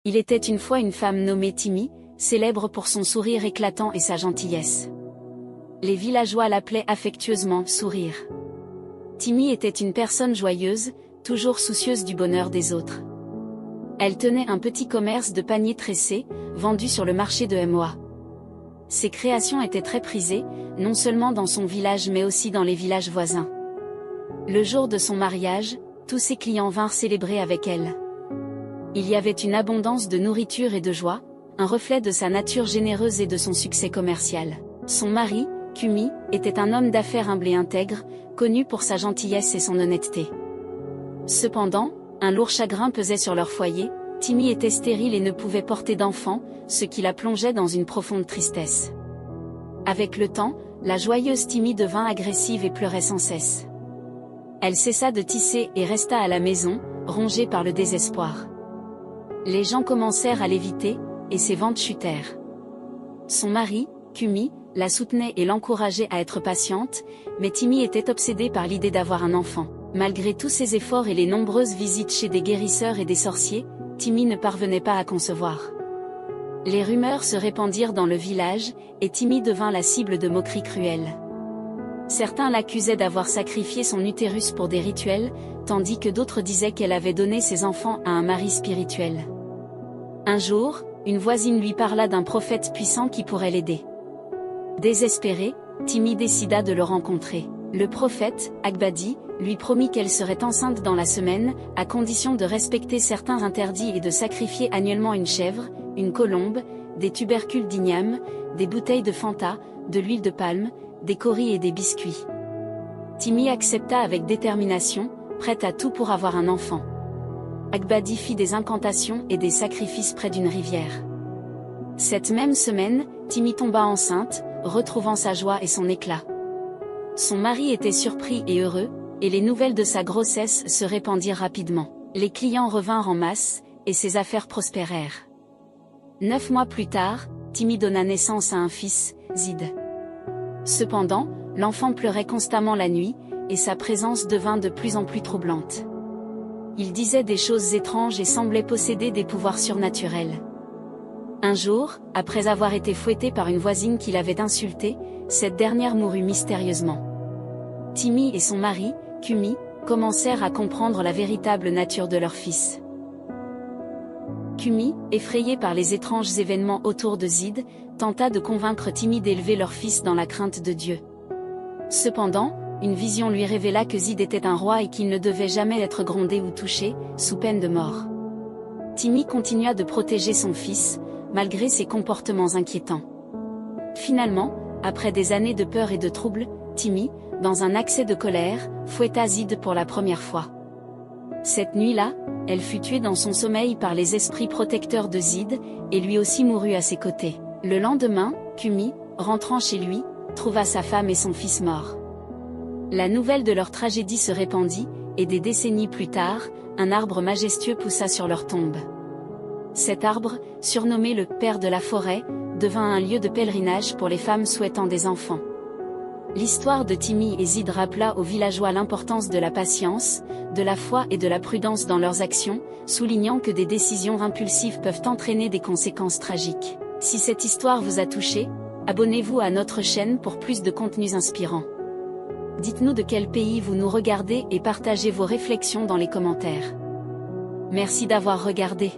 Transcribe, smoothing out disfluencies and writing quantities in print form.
Il était une fois une femme nommée Timmy, célèbre pour son sourire éclatant et sa gentillesse. Les villageois l'appelaient affectueusement Sourire. Timmy était une personne joyeuse, toujours soucieuse du bonheur des autres. Elle tenait un petit commerce de paniers tressés, vendus sur le marché de Moa. Ses créations étaient très prisées, non seulement dans son village mais aussi dans les villages voisins. Le jour de son mariage, tous ses clients vinrent célébrer avec elle. Il y avait une abondance de nourriture et de joie, un reflet de sa nature généreuse et de son succès commercial. Son mari, Kumi, était un homme d'affaires humble et intègre, connu pour sa gentillesse et son honnêteté. Cependant, un lourd chagrin pesait sur leur foyer. Timmy était stérile et ne pouvait porter d'enfant, ce qui la plongeait dans une profonde tristesse. Avec le temps, la joyeuse Timmy devint agressive et pleurait sans cesse. Elle cessa de tisser et resta à la maison, rongée par le désespoir. Les gens commencèrent à l'éviter, et ses ventes chutèrent. Son mari, Kumi, la soutenait et l'encourageait à être patiente, mais Timmy était obsédée par l'idée d'avoir un enfant. Malgré tous ses efforts et les nombreuses visites chez des guérisseurs et des sorciers, Timmy ne parvenait pas à concevoir. Les rumeurs se répandirent dans le village, et Timmy devint la cible de moqueries cruelles. Certains l'accusaient d'avoir sacrifié son utérus pour des rituels, tandis que d'autres disaient qu'elle avait donné ses enfants à un mari spirituel. Un jour, une voisine lui parla d'un prophète puissant qui pourrait l'aider. Désespérée, Timmy décida de le rencontrer. Le prophète, Agbadi, lui promit qu'elle serait enceinte dans la semaine, à condition de respecter certains interdits et de sacrifier annuellement une chèvre, une colombe, des tubercules d'igname, des bouteilles de Fanta, de l'huile de palme, des coris et des biscuits. Timmy accepta avec détermination, prête à tout pour avoir un enfant. Agbadi fit des incantations et des sacrifices près d'une rivière. Cette même semaine, Timmy tomba enceinte, retrouvant sa joie et son éclat. Son mari était surpris et heureux, et les nouvelles de sa grossesse se répandirent rapidement. Les clients revinrent en masse, et ses affaires prospérèrent. 9 mois plus tard, Timmy donna naissance à un fils, Zid. Cependant, l'enfant pleurait constamment la nuit, et sa présence devint de plus en plus troublante. Il disait des choses étranges et semblait posséder des pouvoirs surnaturels. Un jour, après avoir été fouetté par une voisine qui l'avait insulté, cette dernière mourut mystérieusement. Timmy et son mari, Kumi, commencèrent à comprendre la véritable nature de leur fils. Kumi, effrayé par les étranges événements autour de Zid, tenta de convaincre Timmy d'élever leur fils dans la crainte de Dieu. Cependant, une vision lui révéla que Zid était un roi et qu'il ne devait jamais être grondé ou touché, sous peine de mort. Timmy continua de protéger son fils, malgré ses comportements inquiétants. Finalement, après des années de peur et de troubles, Timmy, dans un accès de colère, fouetta Zid pour la première fois. Cette nuit-là, elle fut tuée dans son sommeil par les esprits protecteurs de Zid, et lui aussi mourut à ses côtés. Le lendemain, Kumi, rentrant chez lui, trouva sa femme et son fils morts. La nouvelle de leur tragédie se répandit, et des décennies plus tard, un arbre majestueux poussa sur leur tombe. Cet arbre, surnommé le Père de la forêt, devint un lieu de pèlerinage pour les femmes souhaitant des enfants. L'histoire de Timmy et Zid rappela aux villageois l'importance de la patience, de la foi et de la prudence dans leurs actions, soulignant que des décisions impulsives peuvent entraîner des conséquences tragiques. Si cette histoire vous a touché, abonnez-vous à notre chaîne pour plus de contenus inspirants. Dites-nous de quel pays vous nous regardez et partagez vos réflexions dans les commentaires. Merci d'avoir regardé.